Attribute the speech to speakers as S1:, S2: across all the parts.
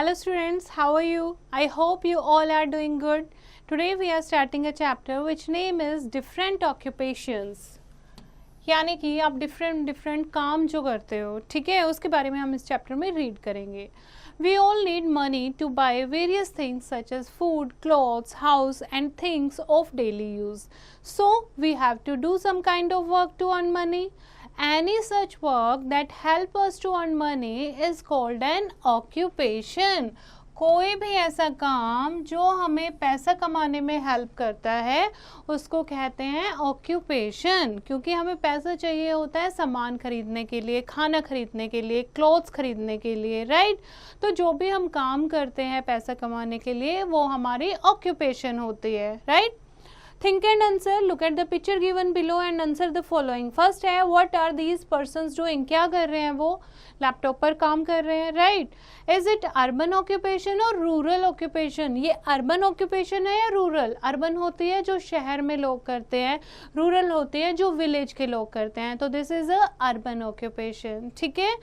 S1: Hello students, how are you? I hope you all are doing good. Today we are starting a chapter which name is different occupations. यानी कि आप different काम जो करते हो, ठीक है, उसके बारे में हम इस चैप्टर में रीड करेंगे. We all need money to buy various things such as food, clothes, house and things of daily use. So we have to do some kind of work to earn money. Any such work that help us to earn money is called an occupation. कोई भी ऐसा काम जो हमें पैसा कमाने में help करता है उसको कहते हैं ऑक्यूपेशन. क्योंकि हमें पैसा चाहिए होता है सामान खरीदने के लिए, खाना खरीदने के लिए, क्लोथ्स खरीदने के लिए, राइट. तो जो भी हम काम करते हैं पैसा कमाने के लिए वो हमारी ऑक्यूपेशन होती है, right. Think and answer. Look at the picture given below and answer the following. First है what are these persons doing? क्या कर रहे हैं वो? लैपटॉप पर काम कर रहे हैं, right. Is it urban occupation और रूरल ऑक्यूपेशन? ये अर्बन ऑक्यूपेशन है या रूरल? अर्बन होती है जो शहर में लोग करते हैं, रूरल होती है जो विलेज के लोग करते हैं. तो this is a urban occupation, ठीक है.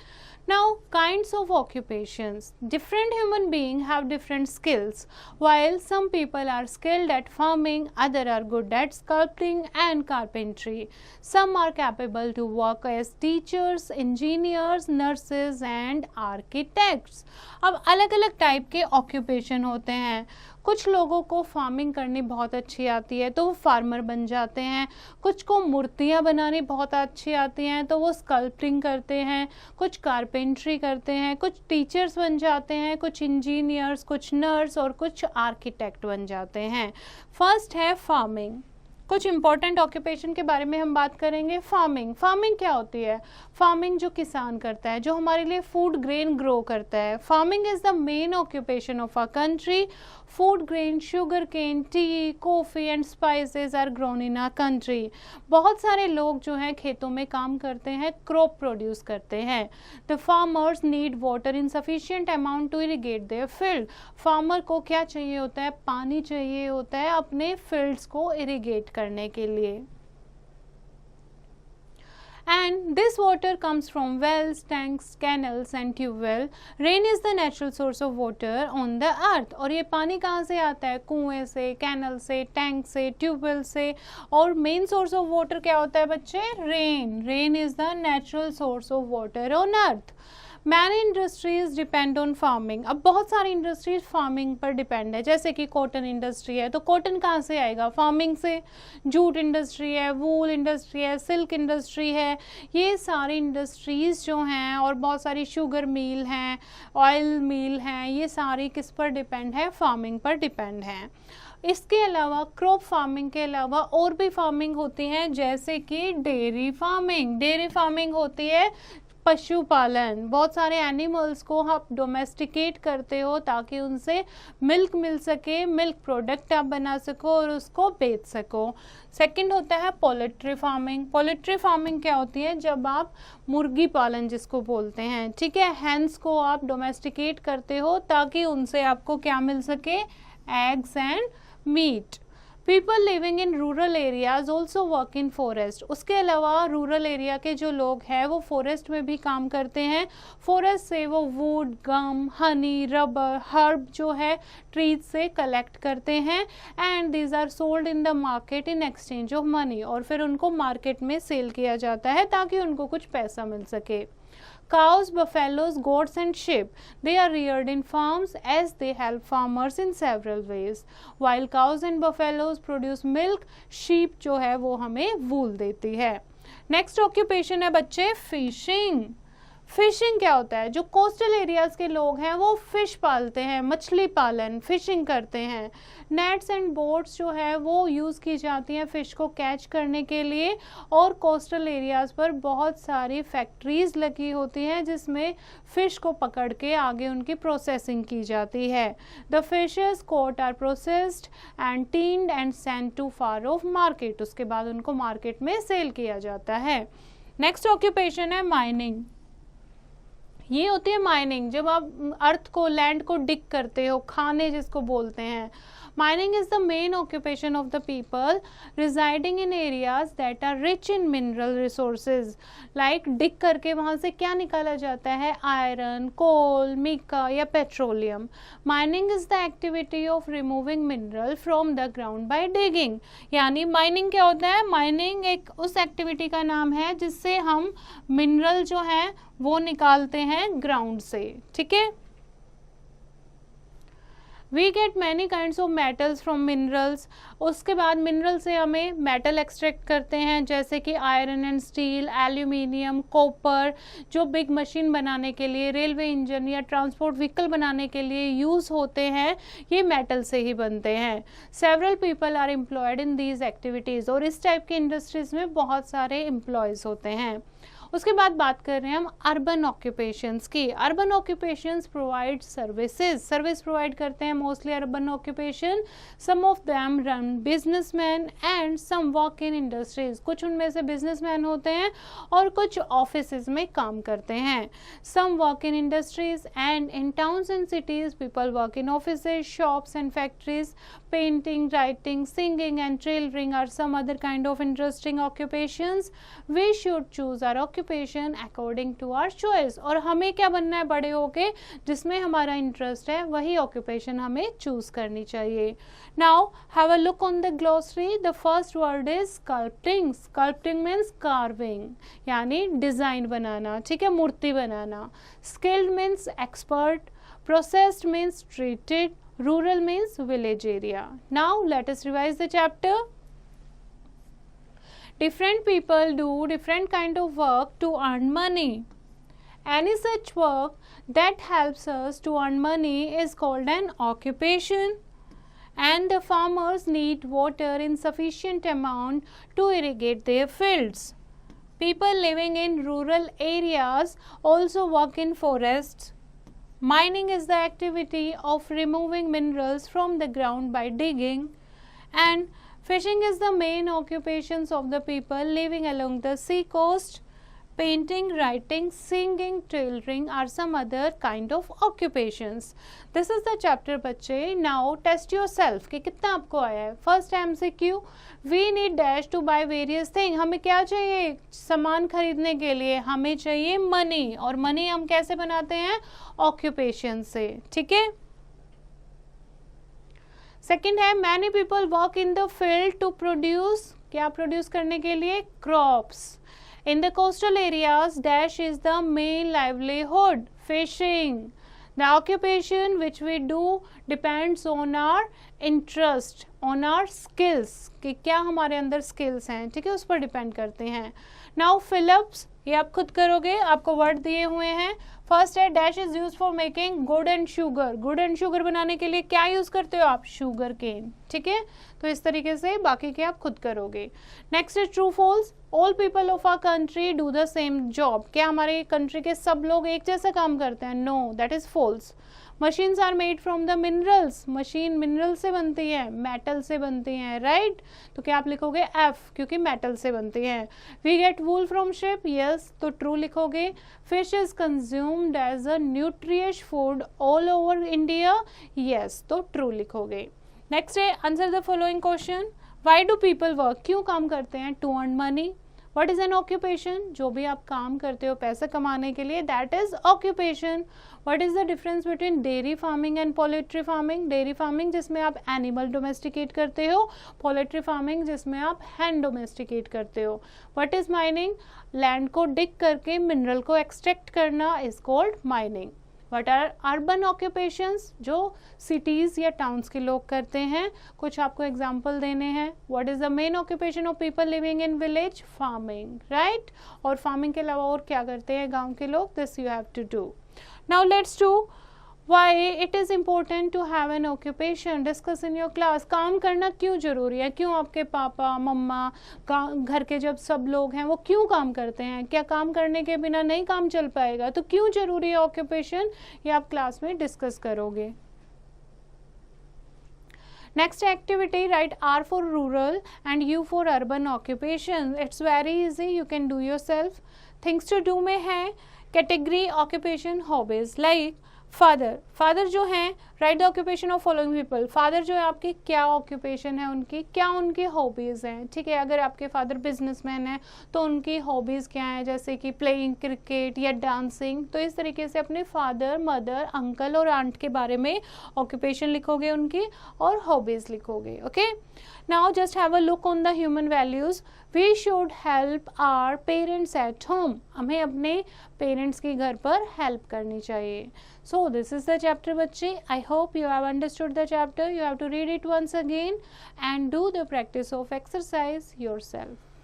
S1: Now, kinds of occupations. Different human beings have different skills. While some people are skilled at farming, others are good at sculpting and carpentry. Some are capable to work as teachers, engineers, nurses and architects. अब अलग अलग type के occupation होते हैं. कुछ लोगों को farming करनी बहुत अच्छी आती है तो वो फार्मर बन जाते हैं. कुछ को मूर्तियाँ बनानी बहुत अच्छी आती हैं तो वो स्कल्पटिंग करते हैं. कुछ कारपेंट्री करते हैं. कुछ टीचर्स बन जाते हैं. कुछ इंजीनियर्स, कुछ नर्स और कुछ आर्किटेक्ट बन जाते हैं. फर्स्ट है फार्मिंग. कुछ इंपॉर्टेंट ऑक्यूपेशन के बारे में हम बात करेंगे. फार्मिंग क्या होती है? फार्मिंग जो किसान करता है, जो हमारे लिए फूड ग्रेन ग्रो करता है. Farming is the main occupation of a country. Food grain, sugar cane, tea, coffee and spices are grown in a country. बहुत सारे लोग जो हैं खेतों में काम करते हैं, क्रॉप प्रोड्यूस करते हैं. The farmers need water in sufficient amount to irrigate their field. Farmer को क्या चाहिए होता है? पानी चाहिए होता है अपने फील्ड्स को इरिगेट करने के लिए. And this water comes from wells, tanks, canals and tubewell. Rain is the natural source of water on the earth. और ये पानी कहाँ से आता है? कुएं से, कैनल से, टैंक से, ट्यूबवेल से. और मेन सोर्स ऑफ वाटर क्या होता है बच्चे? Rain is the natural source of water on earth. Many industries depend on farming. अब बहुत सारी इंडस्ट्रीज फार्मिंग पर डिपेंड है. जैसे कि कॉटन इंडस्ट्री है तो कॉटन कहाँ से आएगा? फार्मिंग से. जूट इंडस्ट्री है, वूल इंडस्ट्री है, सिल्क इंडस्ट्री है. ये सारी इंडस्ट्रीज जो हैं और बहुत सारी शुगर मिल हैं, ऑयल मिल हैं, ये सारी किस पर डिपेंड है? फार्मिंग पर डिपेंड हैं. इसके अलावा क्रॉप फार्मिंग के अलावा और भी फार्मिंग होती हैं जैसे कि डेयरी फार्मिंग होती है पशुपालन. बहुत सारे एनिमल्स को आप डोमेस्टिकेट करते हो ताकि उनसे मिल्क मिल सके, मिल्क प्रोडक्ट आप बना सको और उसको बेच सको. सेकंड होता है पोल्ट्री फार्मिंग क्या होती है? जब आप मुर्गी पालन जिसको बोलते हैं, ठीक है, हैंस को आप डोमेस्टिकेट करते हो ताकि उनसे आपको क्या मिल सके? Eggs and meat. People living in rural areas also work in forest. उसके अलावा रूरल एरिया के जो लोग हैं वो फॉरेस्ट में भी काम करते हैं. फॉरेस्ट से वो wood, gum, honey, rubber, herb जो है ट्रीज से कलेक्ट करते हैं. And these are sold in the market in exchange of money. और फिर उनको मार्केट में सेल किया जाता है ताकि उनको कुछ पैसा मिल सके. Cows, buffaloes, goats and sheep, they are reared in farms as they help farmers in several ways. While cows and buffaloes produce milk, sheep जो है वो हमें wool देती है. Next occupation है बच्चे फिशिंग क्या होता है? जो कोस्टल एरियाज के लोग हैं वो फिश पालते हैं, मछली पालन, फिशिंग करते हैं. नेट्स एंड बोट्स जो है वो यूज़ की जाती हैं फिश को कैच करने के लिए. और कोस्टल एरियाज पर बहुत सारी फैक्ट्रीज लगी होती हैं जिसमें फ़िश को पकड़ के आगे उनकी प्रोसेसिंग की जाती है. The fishes caught are processed and tinned and sent to far off market. उसके बाद उनको मार्केट में सेल किया जाता है. नेक्स्ट ऑक्यूपेशन है माइनिंग. ये होती है माइनिंग, जब आप अर्थ को, लैंड को डिग करते हो, खाने जिसको बोलते हैं। Mining is the main occupation of the people residing in areas that are rich in mineral resources. Like dig करके वहाँ से क्या निकाला जाता है, आयरन, कोल, मिका या petroleum. Mining is the activity of removing mineral from the ground by digging. यानी mining क्या होता है, माइनिंग एक उस एक्टिविटी का नाम है जिससे हम मिनरल जो है वो निकालते हैं ग्राउंड से, ठीक है। We get many kinds of metals from minerals. उसके बाद मिनरल से हमें मेटल एक्सट्रैक्ट करते हैं, जैसे कि iron and steel, aluminium, copper, जो बिग मशीन बनाने के लिए, रेलवे इंजन या ट्रांसपोर्ट व्हीकल बनाने के लिए यूज़ होते हैं, ये मेटल से ही बनते हैं। Several people are employed in these activities, और इस टाइप की इंडस्ट्रीज़ में बहुत सारे एम्प्लॉयज़ होते हैं। उसके बाद बात कर रहे हैं हम अर्बन ऑक्यूपेशंस की। Urban occupations provide services, service provide करते हैं mostly urban occupation. Some of them run businessman and some work in industries. कुछ उनमें से बिजनेसमैन होते हैं और कुछ ऑफिसेज में काम करते हैं। Some work in industries and in towns and cities people work in offices, shops and factories. Painting, writing, singing and tailoring are some other kind of interesting occupations. We should choose our occupation according to our choice. और हमें क्या बनना है बड़े होके, जिसमें हमारा interest है वही ऑक्यूपेशन हमें चूज करनी चाहिए। Now have a look on the glossary. The first word is sculpting. Sculpting means carving, यानी डिजाइन बनाना, ठीक है, मूर्ति बनाना। Skilled means expert. Processed means treated. Rural means village area. Now let us revise the chapter. Different people do different kind of work to earn money. Any such work that helps us to earn money is called an occupation. And the farmers need water in sufficient amount to irrigate their fields. People living in rural areas also work in forests. Mining is the activity of removing minerals from the ground by digging, and fishing is the main occupations of the people living along the sea coast. Painting, writing, singing, tailoring are some other kind of occupations. This is the chapter बच्चे. Now test yourself कि कितना आपको आया है. First MCQ, we need dash to buy various things. हमें क्या चाहिए सामान खरीदने के लिए, हमें चाहिए मनी, और मनी हम कैसे बनाते हैं, ऑक्यूपेशन से, ठीक है। सेकेंड है many people work in the field to produce, क्या प्रोड्यूस करने के लिए, crops. In the coastal areas, dash is the main livelihood, fishing. The occupation which we do depends on our interest, on our skills, कि क्या हमारे अंदर skills हैं, ठीक है, उस पर डिपेंड करते हैं। Now Phillips, ये आप खुद करोगे, आपको वर्ड दिए हुए हैं। फर्स्ट है dash is use for making good and sugar. Good and sugar बनाने के लिए क्या यूज करते हो आप, शुगर केन, ठीक है। तो इस तरीके से बाकी के आप खुद करोगे। Next is true false, all people of our country do the same job. क्या हमारे कंट्री के सब लोग एक जैसा काम करते हैं, no, that is false. Machines are made from the minerals, machine mineral से बनती है, मेटल से बनती हैं, राइट। तो क्या आप लिखोगे एफ, क्योंकि मेटल से बनती हैं। We get wool from sheep, yes, तो ट्रू लिखोगे। Fish is consumed as a nutritious food all over India, yes, तो ट्रू लिखोगे। नेक्स्ट है answer the following question. Why do people work, क्यों काम करते हैं, to earn money. What is an occupation? जो भी आप काम करते हो पैसा कमाने के लिए, that is occupation. What is the difference between dairy farming and poultry farming? Dairy farming जिसमें आप animal domesticate करते हो, poultry farming जिसमें आप hen domesticate करते हो. What is mining? Land को dig करके mineral को extract करना is called mining. What are urban occupations? जो cities या towns के लोग करते हैं, कुछ आपको example देने हैं. What is the main occupation of people living in village? Farming, right? और farming के अलावा और क्या करते हैं गांव के लोग? This you have to do. Now let's do why it is important to have an occupation. Discuss in your class. काम करना क्यों जरूरी है, क्यों आपके पापा मम्मा घर के जब सब लोग हैं वो क्यों काम करते हैं, क्या काम करने के बिना नहीं काम चल पाएगा, तो क्यों जरूरी है ऑक्यूपेशन, ये आप क्लास में डिस्कस करोगे। Next activity, write R for rural and U for urban occupation. It's very easy, you can do yourself. Things to do में है category, occupation, hobbies. Like father, father जो हैं, right the occupation of following people. Father जो है आपके क्या occupation है उनकी, क्या उनकी हॉबीज़ हैं. ठीक है, अगर आपके फादर बिजनेसमैन हैं तो उनकी हॉबीज़ क्या हैं, जैसे कि प्लेइंग क्रिकेट या डांसिंग. तो इस तरीके से अपने फादर, मदर, अंकल और आंट के बारे में ऑक्यूपेशन लिखोगे उनकी और हॉबीज़ लिखोगे. Okay, now just have a look on the human values. We should help our parents at home. हमें अपने पेरेंट्स के घर पर हेल्प करनी चाहिए. So this is the chapter बच्चे. I hope you have understood the chapter. You have to read it once again and do the practice of exercise yourself.